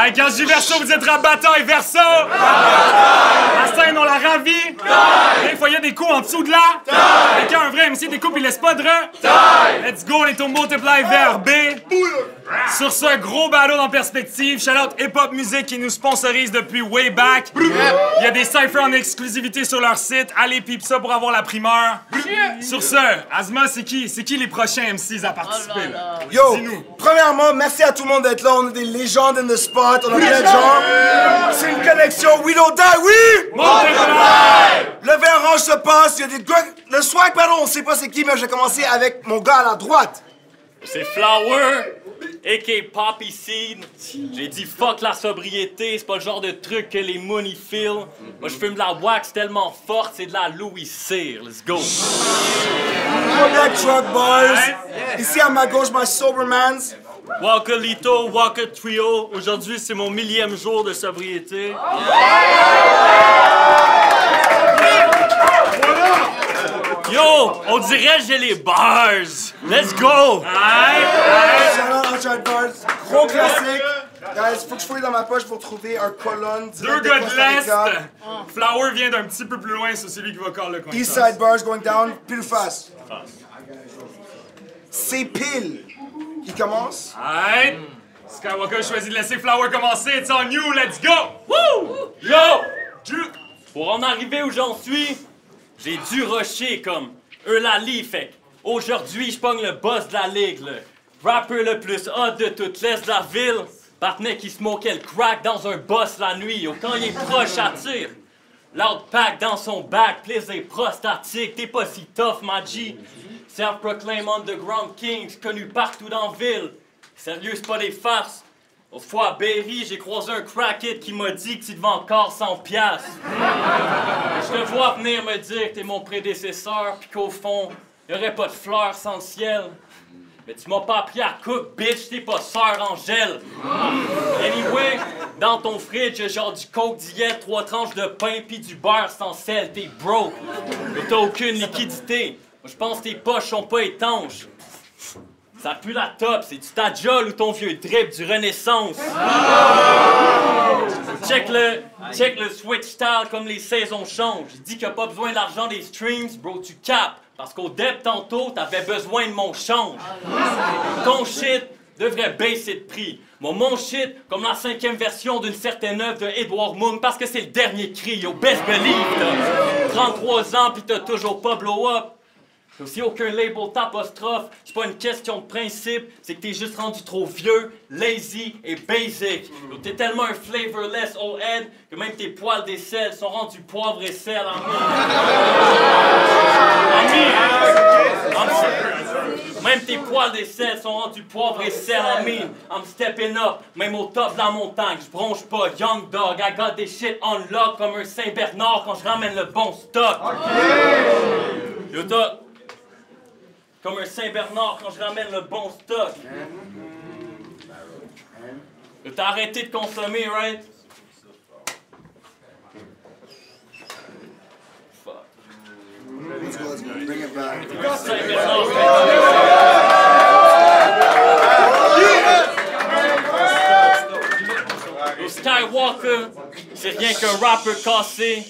Hey, quand je dis verso, vous êtes rabattant et verso! La scène, on la ravit! Des fois, il y a des coups en dessous de là! Et quand un vrai MC découpe, il laisse pas de Let's go, on est au multiply vers B! Sur ce gros battle en perspective, shout-out Hip Hop Music qui nous sponsorise depuis way back. Il y a des cyphers en exclusivité sur leur site. Allez pipe ça pour avoir la primeur. Sur ce, Asma, c'est qui les prochains MCs à participer? Là? Yo, premièrement, merci à tout le monde d'être là. On a des légendes in the spot. On a plein de gens. C'est une connexion. We don't die, oui! Le vin orange se passe. Il y a des gars. Le swag battle, on sait pas c'est qui, mais je vais commencer avec mon gars à la droite. C'est Flower, a.k.a. Poppy Seed. J'ai dit fuck la sobriété, c'est pas le genre de truc que les money feel. Moi je fume de la wax tellement forte, c'est de la Louis Cyr. Let's go. Black Truck Boys. Ici à ma gauche, my Sobermans. Walker Lito, Walker Trio. Aujourd'hui c'est mon 1000e jour de sobriété. Yo, on dirait j'ai les bars. Let's go. Shout-out Outside Bars. Gros classique. Guys, faut que je fouille dans ma poche pour trouver un colonne. Deux gars de l'Est. Flower vient d'un petit peu plus loin, c'est celui qui va call le coin. Eastside Bars going down, pile face. C'est pile. Qui commence? Alright. Skywalker choisit de laisser Flower commencer. It's on you, let's go! Woo! Yo! Pour en arriver où j'en suis, j'ai dû rusher comme Eulalie, fait aujourd'hui je pogne le boss de la ligue, le rapper le plus hot de toute l'est de la ville, partenaire qui smokait le crack dans un boss la nuit, ou quand il est proche à tir. Loud pack dans son bac, plaisir prostatique, t'es pas si tough, ma G. Self-proclaimed underground kings, connu partout dans la ville. Sérieux, c'est pas des farces. Autrefois à Berry, j'ai croisé un crackhead qui m'a dit que tu te vends encore 100$. Je te vois venir me dire que t'es mon prédécesseur, pis qu'au fond, y'aurait pas de fleurs sans le ciel. Mais tu m'as pas appris à cook, bitch, t'es pas sœur Angèle. Anyway, dans ton fridge, y'a genre du coke diète, 3 tranches de pain pis du beurre sans sel, t'es broke. Mais t'as aucune liquidité. Moi, je pense que tes poches sont pas étanches. Ça pue la top, c'est-tu ta jolle ou ton vieux drip du Renaissance? Check le switch style comme les saisons changent. Je dis qu'il n'y a pas besoin de l'argent des streams, bro, tu capes. Parce qu'au deb tantôt, t'avais besoin de mon change. Ton shit devrait baisser de prix. Moi, mon shit, comme la 5e version d'une certaine œuvre de Edward Moon, parce que c'est le dernier cri, yo, best believe, t'as 33 ans pis t'as toujours pas blow up. T'as aussi aucun label t'apostrophe, c'est pas une question de principe, c'est que t'es juste rendu trop vieux, lazy et basic. T'es tellement un flavorless old head que même tes poils d'aisselle sont rendus poivre et sel en mine. Même tes poils d'aisselle sont rendus poivre et sel en mine. I'm stepping up, même au top de la montagne, je bronche pas, young dog, I got des shit on lock comme un Saint-Bernard quand je ramène le bon stock. Yo, t'as comme un Saint-Bernard quand je ramène le bon stock. T'as arrêté de consommer, right? Fuck. Let's go. Bring it back. Saint-Bernard, le Skywalker, c'est rien qu'un rapper cassé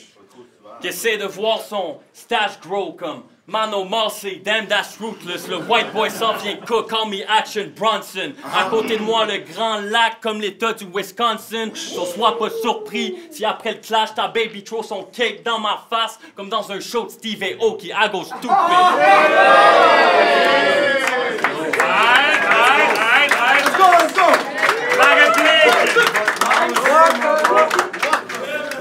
qui essaie de voir son stash grow comme Mano Marcy, damn that's ruthless. Le white boy s'en vient cook, call me Action Bronson. À côté de moi, le grand lac comme l'état du Wisconsin. So sois pas surpris si après le clash, ta baby throw son cake dans ma face comme dans un show de Steve Aoki, I go stupid. Let's go.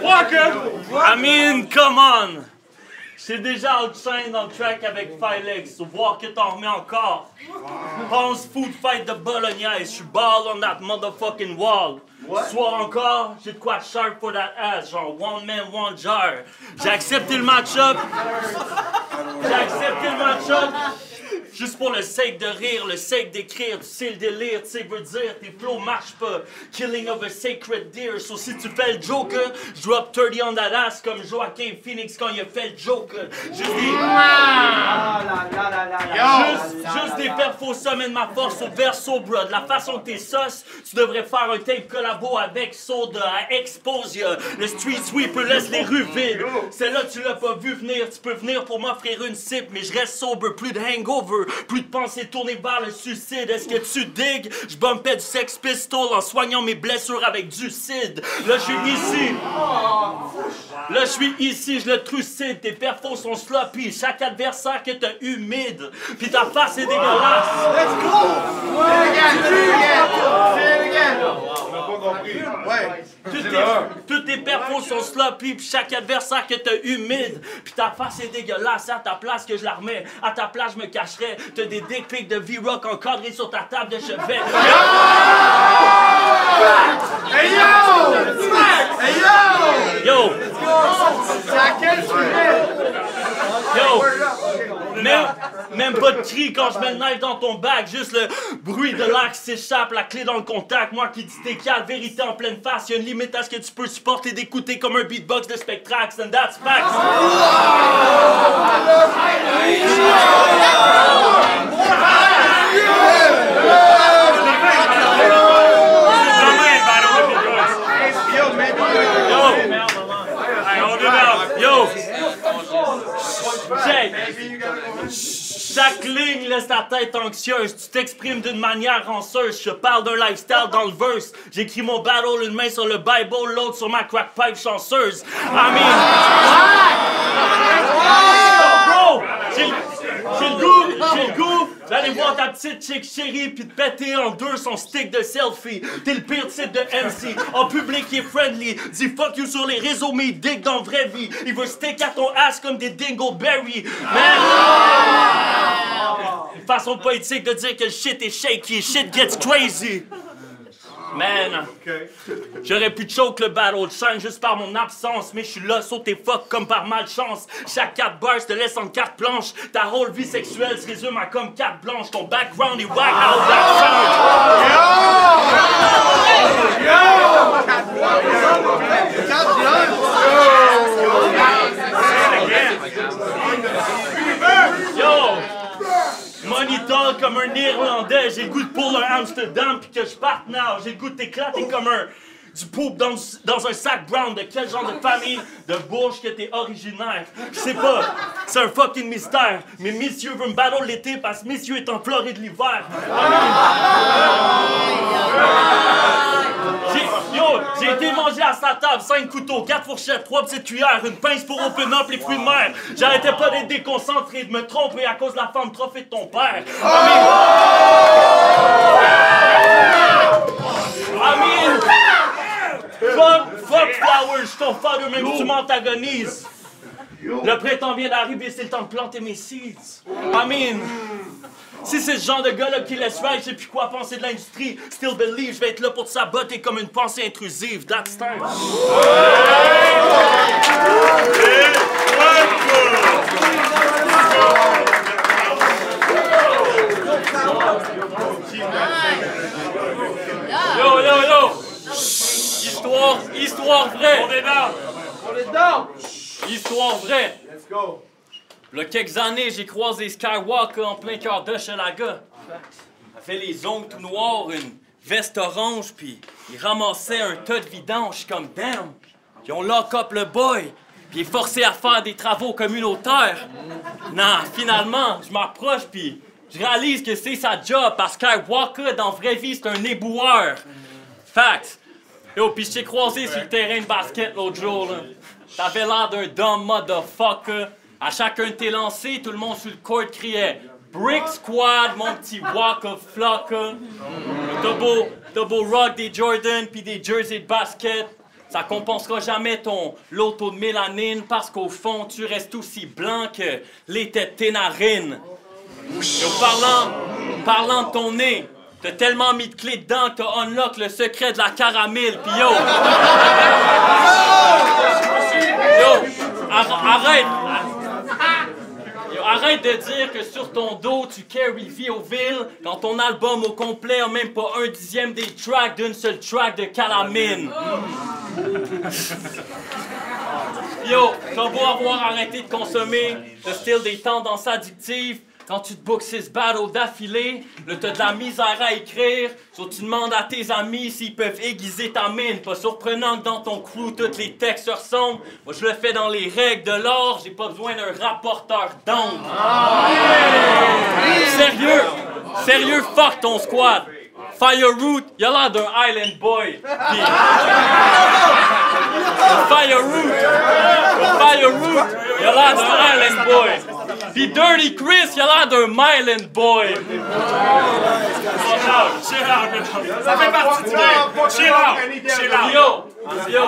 Walker! I mean, come on! C'est déjà outshine dans le track avec Filex, so voir que t'en remets encore. Pense food fight de bolognaise, j'suis ball on that motherfucking wall. Soir encore, j'ai de quoi de sharp for that ass, genre one man, one jar. J'ai accepté le match-up. juste pour le sake de rire, le sake d'écrire, tu sais le délire, tu sais veut dire, tes flows marchent pas. Killing of a sacred deer, so si tu fais le Joker, je drop 30 on that ass comme Joaquin Phoenix quand il a fait le Joker. Juste des perfos sommet de ma force au verso, bro. De la façon que t'es sauce, tu devrais faire un tape collabo avec Soda à Exposia. Le street sweeper laisse les rues vides. Celle-là, tu l'as pas vu venir. Tu peux venir pour m'offrir une cible, mais je reste sober. Plus de hangover, plus de pensées tournées vers le suicide. Est-ce que tu digues? Je bumpais du Sex Pistol en soignant mes blessures avec du cid. Là, je suis ici. Là, je suis ici, je le trucide. Tes perfos sont sloppy. Chaque adversaire que t'as humide. Puis ta face est dégueulasse. Let's go! On n'a pas compris. Ouais. Tous tes perfos sont sloppy, puis chaque adversaire que t'as humide. Puis ta face est dégueulasse. À ta place que je la remets, à ta place je me cacherais. T'as des dick pics de V-Rock encadrés sur ta table de chevet. Hey yo! Hey yo! Yo! C'est à quel sujet? Yo! Même pas de cri quand je mets le knife dans ton bac, juste le bruit de l'air qui s'échappe, la clé dans le contact. Moi qui dis t'es calme, vérité en pleine face. Y'a une limite à ce que tu peux supporter d'écouter comme un beatbox de Spectrax, and that's facts. Yo! Chaque ligne laisse ta tête anxieuse. Tu t'exprimes d'une manière ranceuse. Je parle d'un lifestyle dans le verse. J'écris mon battle, une main sur le Bible, l'autre sur ma crack pipe chanceuse. Bro! J'ai le goût d'aller voir ta petite chick chérie pis de péter en deux son stick de selfie. T'es le pire type de MC. En public, il est friendly. Dis fuck you sur les réseaux, mais il dig dans vraie vie. Il veut stick à ton ass comme des dingleberry. Man! Une façon poétique de dire que le shit est shaky. Shit gets crazy. Man, j'aurais pu choke le battle shine juste par mon absence, mais je suis là, sauter fuck comme par malchance. Chaque 4 bars te laisse en 4 planches. Ta whole vie sexuelle se résume à comme 4 blanches. Ton background est whack out that Yo! Money talk comme un Irlandais, j'ai le goût de pull un Amsterdam pis que je parte now. J'ai le goût de t'éclater comme du poop dans un sac brown. De quel genre de famille de Bourges que t'es originaire? Je sais pas, c'est un fucking mystère. Mais Monsieur veut me battle l'été parce que Monsieur est en Floride l'hiver. J'ai été mangé à sa table, 5 couteaux, 4 fourchettes, 3 petites cuillères, une pince pour open up les fruits de mer. J'arrêtais pas d'être déconcentré, de me tromper à cause de la femme trophée de ton père. Fuck Flowers, je suis ton father, même si tu m'antagonises. Le printemps vient d'arriver, c'est le temps de planter mes seeds. Si c'est ce genre de gars-là qui laisse faire, je sais plus quoi penser de l'industrie. Still believe, je vais être là pour te saboter comme une pensée intrusive. That's time. Yo! Histoire vraie. On est down! Histoire vraie. Let's go! Il y a quelques années, j'ai croisé Skywalker en plein cœur d'Hochelaga. Il avait les ongles tout noirs, une veste orange, puis il ramassait un tas de vidange comme damn. Ils ont lock up le boy, puis il est forcé à faire des travaux communautaires. Non, finalement, je m'approche, puis je réalise que c'est sa job, parce que Skywalker, dans la vraie vie, c'est un éboueur. Fact. Yo, puis je t'ai croisé sur le terrain de basket l'autre jour, là. T'avais l'air d'un dumb motherfucker. À chacun de tes lancers, tout le monde sur le court criait « Brick Squad, mon petit walk of flocker ». T'as beau rock des Jordan puis des jerseys de basket, ça compensera jamais ton loto de mélanine parce qu'au fond, tu restes aussi blanc que l'été de tes narines. Et parlant de ton nez, t'as tellement mis de clés dedans que t'as unlock le secret de la caramel, pis yo! arrête de dire que sur ton dos tu carry Vioville quand ton album au complet a même pas 1/10 des tracks d'une seule track de Calamine. Yo, t'as beau avoir arrêté de consommer le style des tendances addictives, quand tu te bookes 6 battles d'affilée, là t'as de la misère à écrire, soit tu demandes à tes amis s'ils peuvent aiguiser ta mine. Pas surprenant que dans ton crew tous les textes ressemblent. Moi je le fais dans les règles de l'art, j'ai pas besoin d'un rapporteur d'ondes. Sérieux, fuck ton squad. Fireroot, y'a l'air d'un Island Boy. Pis... Fireroot, y'a l'air d'un Island Boy. Pis Dirty Chris, y'a l'air d'un Myland Boy. Chill out, ça fait partie du game. Chill out. Yo,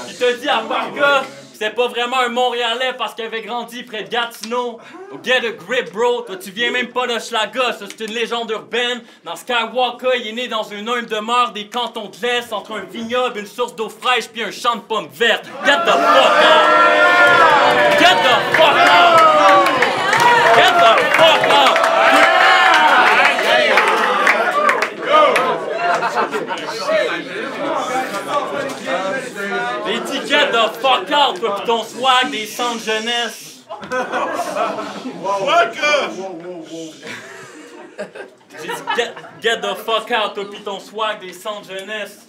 il te dit à Parka, c'était pas vraiment un Montréalais parce qu'il avait grandi près de Gatineau. Get a grip, bro. Toi, tu viens même pas de Schlaga. Ça, c'est une légende urbaine. Dans Skywalker, il est né dans une humble demeure des cantons de l'Est entre un vignoble, une source d'eau fraîche puis un champ de pommes vertes. Get the fuck out! Get the fuck out! Get the fuck out! L'étiquette de fuck out pis ton swag des centres jeunesse. J'ai dit get the fuck out pis ton swag des centres jeunesse.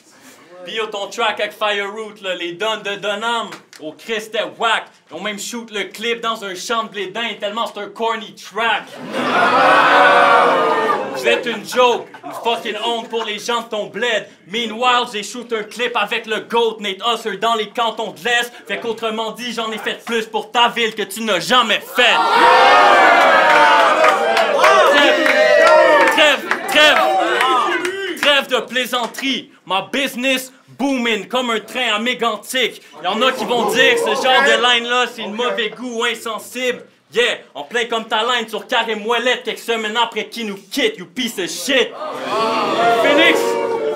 Pis yo, ton track avec Fireroot, là, les Dons de Donham, au Christ c'était whack. Ils ont même shoot le clip dans un champ de blé d'Inde tellement c'est un corny track. Vous êtes une joke, une fucking honte pour les gens de ton bled. Meanwhile, j'ai shoot un clip avec le GOAT, Nate Husser, dans les cantons de l'Est. Fait qu'autrement dit, j'en ai fait plus pour ta ville que tu n'as jamais fait. Trêve de plaisanterie. Ma business booming comme un train à mégantique. Y'en a qui vont dire que ce genre de line-là, c'est de mauvais goût ou insensible. Yeah, on plaint comme ta line sur Carré Moellette quelques semaines après qu'il nous quitte, you piece of shit.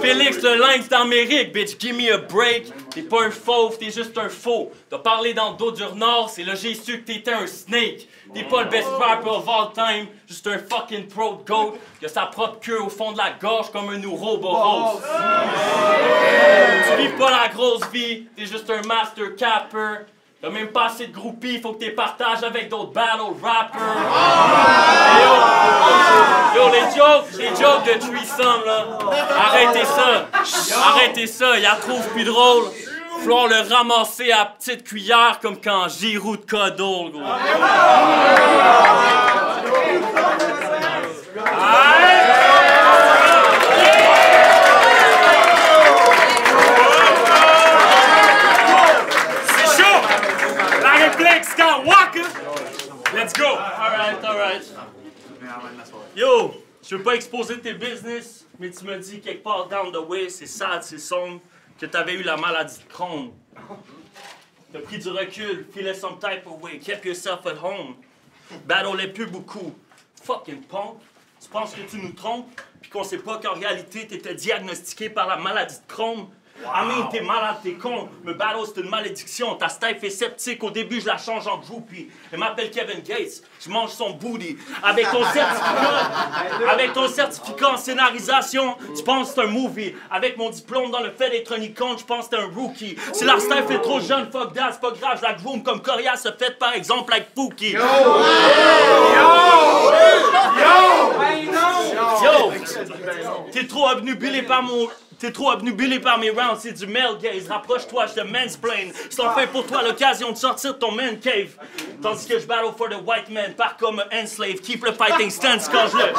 Félix, le lynx d'Amérique, bitch, give me a break. T'es pas un fauve, t'es juste un faux. T'as parlé dans le dos du renard, c'est là j'ai su que t'étais un snake. T'es pas le best rapper of all time, juste un fucking pro de goat qui a sa propre queue au fond de la gorge comme un Ouroboros. Tu vis pas la grosse vie, t'es juste un master capper. T'as même pas assez de groupies, faut que t'es partages avec d'autres battle rappers. Yo, les jokes de threesome, là. Arrêtez ça, y'a trouve plus drôle. Falloir le ramasser à petite cuillère comme quand Giroud de Codol, gros. Let's go! Alright. Yo, je veux pas exposer tes business, mais tu me dis quelque part down the way, c'est sad, c'est sombre, que t'avais eu la maladie de Crohn. T'as pris du recul, feel it some type of way, kept yourself at home. Battle plus beaucoup. Fucking punk. Tu penses que tu nous trompes, puis qu'on sait pas qu'en réalité t'étais diagnostiqué par la maladie de Crohn? I mean, t'es malade, t'es con. Me battle, c'est une malédiction. Ta Steph est sceptique. Au début, je la change en groupie. Elle m'appelle Kevin Gates. Je mange son booty. Avec ton certificat en scénarisation, tu penses que c'est un movie. Avec mon diplôme dans le fait d'être un icône, je pense que c'est un rookie. Si la Steph est trop jeune, fuck that, c'est pas grave. Je la groom comme Coria se fait, par exemple, avec Fouki. Yo! T'es trop obnubilé par mes rounds, c'est du male gaze. Rapproche-toi, je te mansplain. C'est enfin pour toi l'occasion de sortir de ton man cave. Tandis que je battle for the white man, par comme un enslave. Keep le fighting stance quand je le...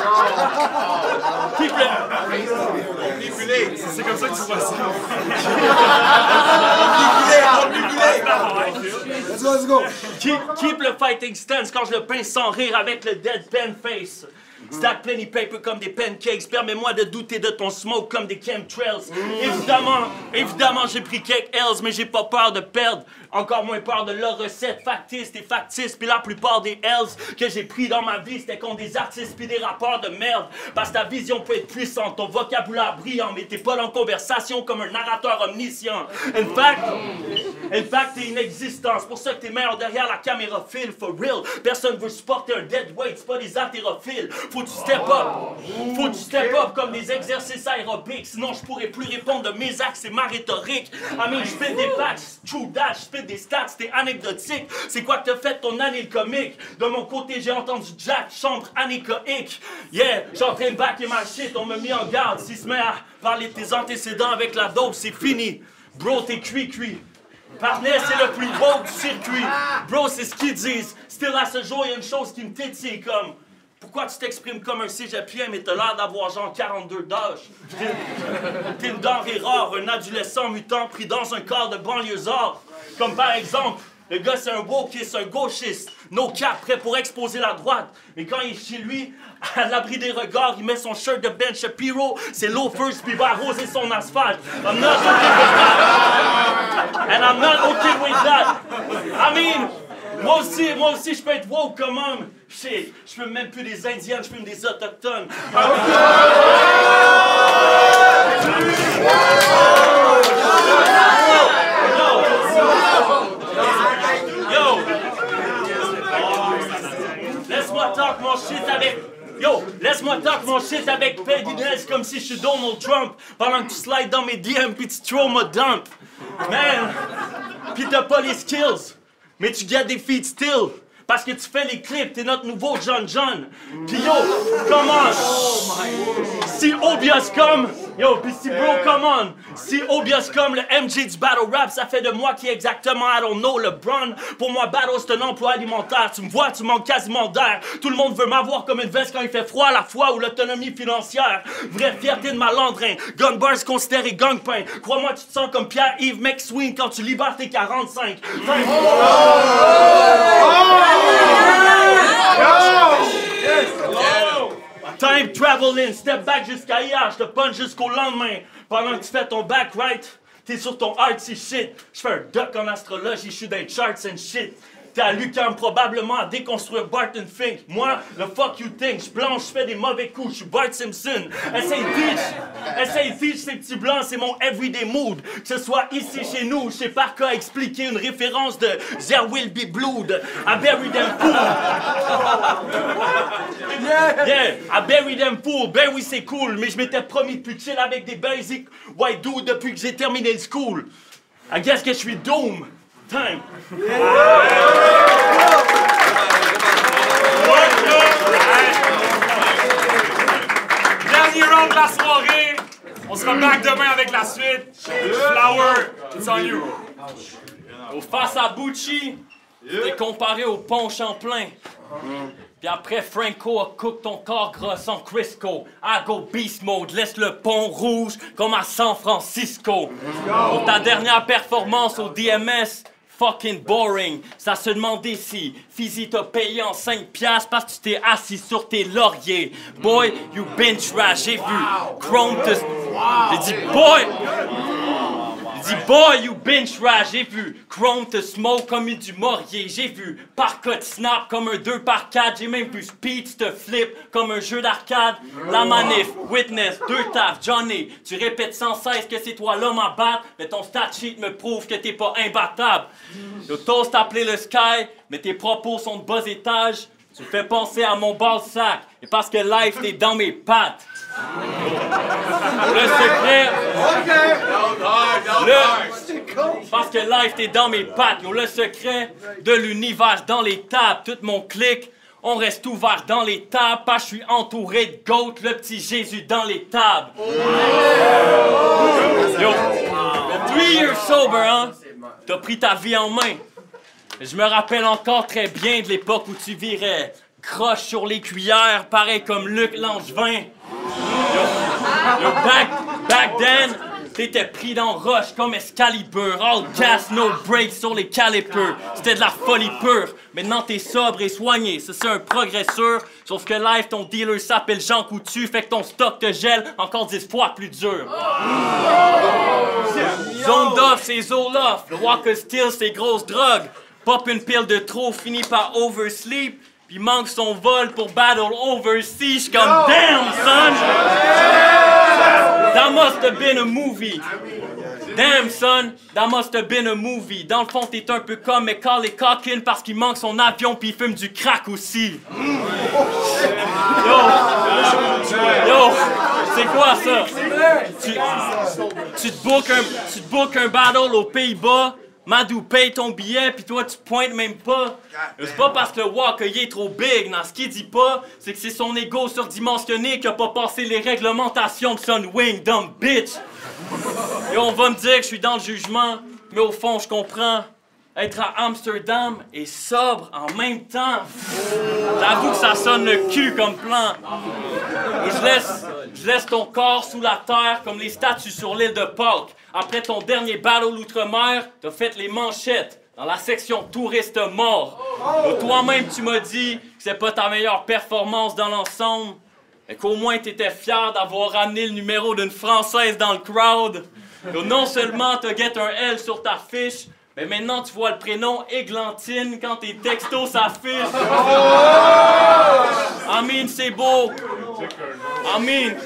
C'est comme ça que tu vois ça. Let's go. Keep le fighting stance quand je le pince sans rire avec le deadpan face. Stack plenty paper comme des pancakes. Permets-moi de douter de ton smoke comme des chemtrails. Évidemment, j'ai pris quelques L's, mais j'ai pas peur de perdre. Encore moins peur de leur recette factice et factice. Puis la plupart des L's que j'ai pris dans ma vie, c'était contre des artistes puis des rappeurs de merde. Parce que ta vision peut être puissante, ton vocabulaire brillant, mais t'es pas dans conversation comme un narrateur omniscient. In fact, t'es inexistant. C'est pour ça que t'es meilleur derrière la caméra fil, for real. Personne veut supporter un deadweight, c'est pas des haltérophiles. Faut que tu step up comme des exercices aérobiques. Sinon, je pourrais plus répondre de mes axes et ma rhétorique. Je fais des facts, true dash, je fais des stats, c'était anecdotique. C'est quoi que t'as fait ton année le comique? De mon côté, j'ai entendu Jack, chambre anéchoïque. Yeah, j'suis en train de backer ma shit, on m'a mis en garde. S'il se met à parler de tes antécédents avec la dope, c'est fini. Bro, t'es cuit. Partenaire, c'est le plus beau du circuit. Bro, c'est ce qu'ils disent. Still, à ce jour, il y a une chose qui me tétille comme... Pourquoi tu t'exprimes comme un cégepien, mais t'as l'air d'avoir genre 42 d'âge? T'es une denrée rare, un adolescent mutant pris dans un corps de banlieusard. Comme par exemple, le gars c'est un wokiste, un gauchiste, no cap, prêt pour exposer la droite. Mais quand il est chez lui, à l'abri des regards, il met son shirt de Ben Shapiro, ses loafers, puis il va arroser son asphalte. I'm not okay with that. And I'm not okay with that. I mean, moi aussi, je peux être woke comme homme. Shit, je fume même plus des Indiens, je fume des Autochtones. Yo! Laisse-moi talk mon shit avec... Yo, laisse-moi talk mon shit avec Peggy Ness comme si je suis Donald Trump pendant que tu slides dans mes DM pis tu throw ma dump. Man, pis t'as pas les skills, mais tu gardes des feats still. Parce que tu fais les clips, t'es notre nouveau John. Pis yo, comment? Si obvious comme... Yo, pis si bro, come on. Si obvious comme le MJ du battle rap, ça fait de moi qui est exactement, I don't know, LeBron. Pour moi, battle, c'est un emploi alimentaire. Tu me vois, tu manques quasiment d'air. Tout le monde veut m'avoir comme une veste quand il fait froid, à la fois ou l'autonomie financière. Vraie fierté de malandrin. Gun bars considéré gang-pain. Crois-moi, tu te sens comme Pierre-Yves McSween quand tu libères tes 45. Time traveling, step back jusqu'à hier, je te punch jusqu'au lendemain. Pendant que tu fais ton back right, t'es sur ton artsy shit. Je fais un doc en astrologie, je suis dans les charts and shit. T'es à l'UQAM probablement à déconstruire Barton Fink. Moi, le fuck you think, je blanche, je fais des mauvais coups, je suis Bart Simpson. Essaye de teach ces petits blancs, c'est mon everyday mood. Que ce soit ici chez nous, je sais par quoi expliquer une référence de There Will Be Blood. I bury them fool. Yeah, I bury them fool. Ben oui, c'est cool, mais je m'étais promis de plus chill avec des basic white dudes depuis que j'ai terminé le school. I guess que je suis doom. Time. Dernier round de la soirée. On sera back demain avec la suite. Flower, it's on you. Au face à Bucci, t'es comparé au pont Champlain. Puis après, Franco a cook ton corps gras en Crisco. I go beast mode, laisse le pont rouge comme à San Francisco. Pour ta dernière performance au DMS, fucking boring. Ça se demandait si Fizzy t'a payé en 5$ parce que tu t'es assis sur tes lauriers. Boy, you been trash, j'ai vu Chrome te... J'ai dit boy, you been trash, j'ai vu Chrome te smoke comme du Maurier. J'ai vu Parcotte snap comme un 2x4. J'ai même vu Speed te flip comme un jeu d'arcade. La manif, witness, 2 taf, Johnny. Tu répètes sans cesse que c'est toi l'homme à battre, mais ton stat sheet me prouve que t'es pas imbattable. Yo, toast appelé le sky, mais tes propos sont de bas étage. Tu me fais penser à mon ball sac, et parce que life t'es dans mes pattes. Le secret. Parce que life t'es dans mes pattes. Yo, le secret de l'univers dans les tables. Tout mon clic, on reste ouvert dans les tables. Parce que je suis entouré de goat, le petit Jésus dans les tables. Yo, 3 years sober, hein? T'as pris ta vie en main. Je me rappelle encore très bien de l'époque où tu virais croche sur les cuillères, pareil comme Luc Langevin. Yo, back then, T'étais pris dans roche comme Excalibur, all gas, no breaks sur les calipers. C'était de la folie pure. Maintenant t'es sobre et soigné, ça c'est un progrès sûr. Sauf que live, ton dealer s'appelle Jean Coutu, fait que ton stock te gèle encore 10 fois plus dur. Zone off, c'est Zoloft. Le Walker Steel, c'est grosse drogue. Pop une pile de trop, finit par oversleep. Puis manque son vol pour battle overseas. J'suis comme damn, son! That must have been a movie. Damn, son, that must have been a movie. Dans le fond, t'es un peu comme Macaulay Culkin parce qu'il manque son avion puis il fume du crack aussi. Yo, c'est quoi ça? Tu te bookes un battle aux Pays-Bas. Madou paye ton billet, pis toi tu pointes même pas. C'est pas parce que le Walker est trop big. Non, ce qu'il dit pas, c'est que c'est son ego surdimensionné qui a pas passé les réglementations de Sunwing, dumb bitch. Et on va me dire que je suis dans le jugement, mais au fond je comprends. Être à Amsterdam et sobre en même temps. J'avoue que ça sonne le cul comme plan. Et je laisse ton corps sous la terre comme les statues sur l'île de Pâques. Après ton dernier battle outre-mer, t'as fait les manchettes dans la section touriste mort. Toi-même, tu m'as dit que c'est pas ta meilleure performance dans l'ensemble, mais qu'au moins t'étais fier d'avoir ramené le numéro d'une Française dans le crowd. Donc, non seulement t'as get un L sur ta fiche, mais maintenant tu vois le prénom Églantine quand tes textos s'affichent. Amine, c'est beau. Amine,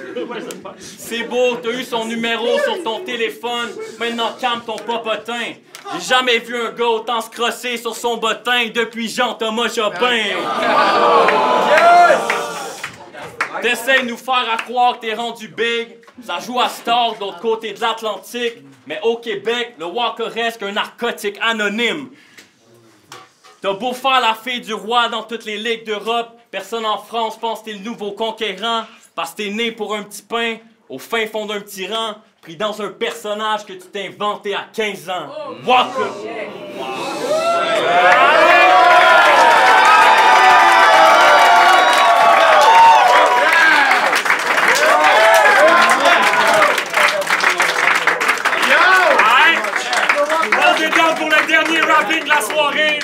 c'est beau, t'as eu son numéro sur ton téléphone. Maintenant calme ton popotin. J'ai jamais vu un gars autant se crosser sur son bottin depuis Jean-Thomas Jobin. T'essayes de nous faire à croire que t'es rendu big. Ça joue à Star de l'autre côté de l'Atlantique. Mais au Québec, le Walker reste qu'un narcotique anonyme. T'as beau faire la fille du roi dans toutes les ligues d'Europe, personne en France pense que t'es le nouveau conquérant, parce que t'es né pour un petit pain, au fin fond d'un petit rang, pris dans un personnage que tu t'es inventé à 15 ans. Walker! Pour le dernier rapping de la soirée.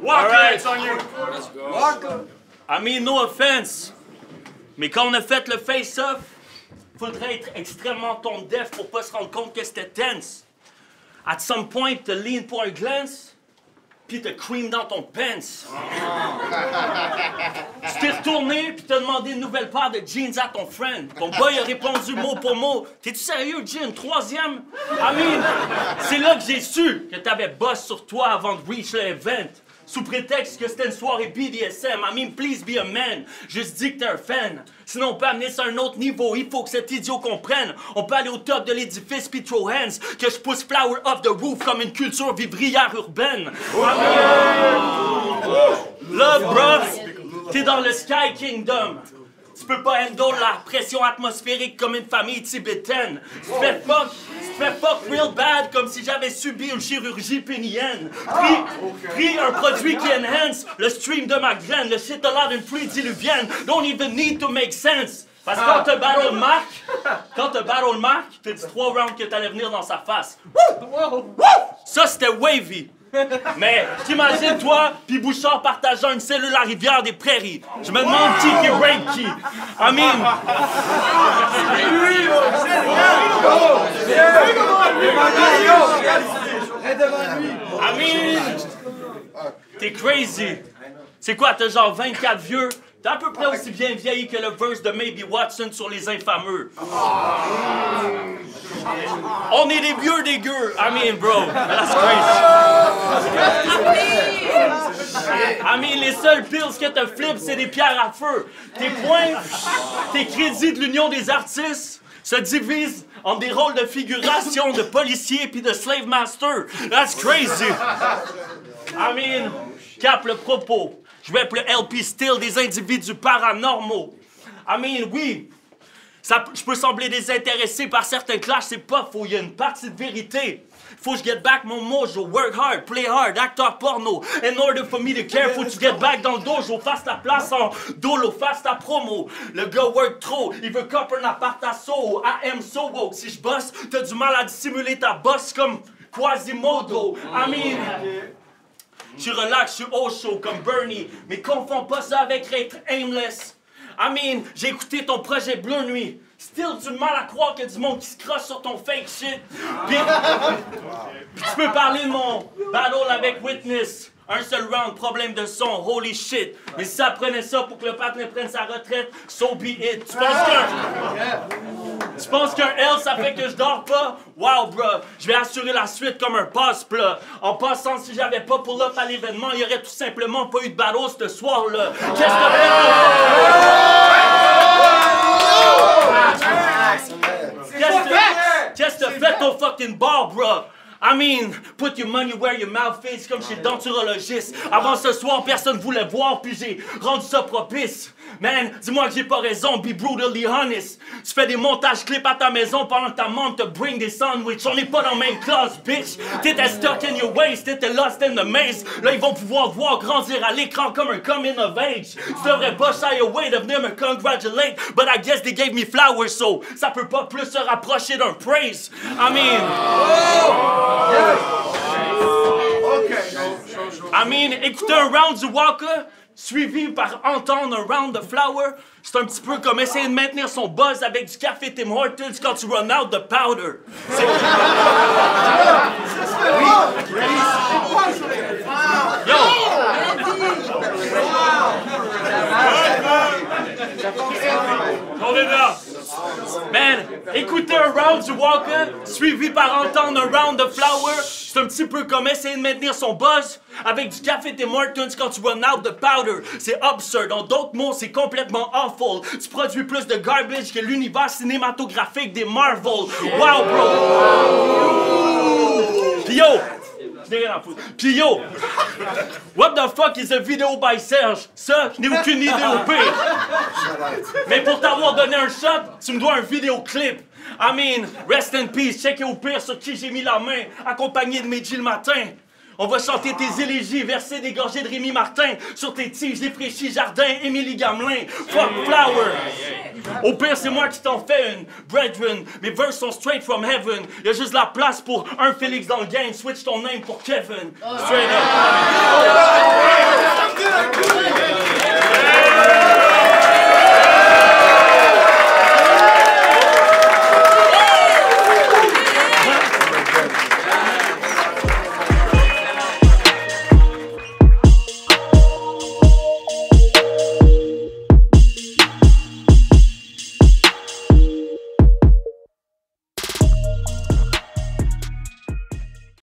Walker, it's on you. I mean, no offense, mais quand on a fait le face-off, faudrait être extrêmement tone deaf pour pas se rendre compte que c'était tense. At some point, te lean pour un glance, puis te cream dans ton pants. Tu t'es retourné, puis t'as demandé une nouvelle paire de jeans à ton friend. Ton boy a répondu mot pour mot. T'es-tu sérieux, G, une troisième? I mean, c'est là que j'ai su que t'avais boss sur toi avant de reach l'event. Sous prétexte que c'était une soirée BDSM. I mean, please be a man. Juste dis que t'es un fan. Sinon, on peut amener ça à un autre niveau. Il faut que cet idiot comprenne. On peut aller au top de l'édifice puis throw hands. Que je pousse flower off the roof comme une culture vivrière urbaine. Love, bro. T'es dans le Sky Kingdom. Tu peux pas handle la pression atmosphérique comme une famille tibétaine. Tu te fais fuck real bad comme si j'avais subi une chirurgie pénienne. Pris un produit qui enhance le stream de ma graine. Le shit a l'air d'une pluie diluvienne. Don't even need to make sense. Parce que quand t'as battle Mark, t'as dit 3 rounds que t'allais venir dans sa face. Ça, c'était wavy. Mais t'imagines toi puis Bouchard partageant une cellule à Rivière-des-Prairies. Je me demande qui rape qui. I mean... I mean... T'es crazy. C'est quoi, t'as genre 24 vieux? T'es à peu près aussi bien vieilli que le verse de Maybe Watson sur les infameux. On est des vieux des gueux. I mean, bro, that's crazy. I mean, les seuls pills que te flippes, c'est des pierres à feu. Tes points, tes crédits de l'Union des artistes se divisent en des rôles de figuration de policiers puis de slave master. That's crazy. I mean, cap le propos. Je rappe le LP Still des individus paranormaux. I mean, oui, Je peux sembler désintéressé par certains clashs, c'est pas faux, il y a une partie de vérité. Faut que je get back mon mojo, work hard, play hard, acteur porno. In order for me to care, faut que tu get back dans le dojo, fasse ta place en dolo, fasse ta promo. Le gars work trop, il veut cop un appart à Soho. I am so woke, si je bosse, t'as du mal à dissimuler ta bosse comme Quasimodo. I mean, je suis relax, je suis au chaud comme Bernie, mais confonds pas ça avec être aimless. I mean, j'ai écouté ton projet Bleu Nuit. Still, du mal à croire qu'il y a du monde qui se crosse sur ton fake shit. Puis tu peux parler de mon battle avec Witness. Un seul round, problème de son, holy shit. Mais si ça prenait ça pour que le partenaire prenne sa retraite, so be it. Tu penses qu'un L, ça fait que je dors pas? Wow, bro, je vais assurer la suite comme un passe-plat. En passant, si j'avais pas pull up à l'événement, il y aurait tout simplement pas eu de battle ce soir-là. Qu'est-ce que t'as fait ton fucking bar, bro? I mean, put your money where your mouth is, comme chez le denturologiste. Avant ce soir, personne voulait voir, puis j'ai rendu ça propice. Man, dis-moi que j'ai pas raison, be brutally honest. Tu fais des montages clips à ta maison pendant que ta maman te bring des sandwichs. On n'est pas dans la même classe, bitch. T'étais stuck in your ways, t'étais lost in the maze. Là, ils vont pouvoir te voir grandir à l'écran comme un coming of age. Tu devrais pas shy away de venir me congratulate, but I guess they gave me flowers, so ça peut pas plus se rapprocher d'un praise. I mean... I mean, écouter un round du Walker, suivi par entendre un round de Flower, c'est un petit peu comme essayer de maintenir son buzz avec du café Tim Hortons quand tu run out de powder. Yo! Hold it up! Man, écouter un round du Walker, suivi par entendre un round de Flower, c'est un petit peu comme essayer de maintenir son buzz avec du café Tim Hortons quand tu run out de powder. C'est absurde. En d'autres mots, c'est complètement awful. Tu produis plus de garbage que l'univers cinématographique des Marvel. Wow, bro! Puis yo! Puis yo! What the fuck is a video by Serge? Ça, je n'ai aucune idée au pire. Mais pour t'avoir donné un shot, tu me dois un vidéoclip. I mean, rest in peace, checker au pire sur qui j'ai mis la main, accompagné de Medji le matin. On va chanter tes élégies, verser des gorgées de Rémi Martin sur tes tiges, défraîchis Jardin, Émilie Gamelin, fuck Flower. Au pire, c'est moi qui t'en fais une, brethren. Mes verses sont straight from heaven. Y'a juste la place pour un Félix dans le game. Switch ton name pour Kevin. Straight up.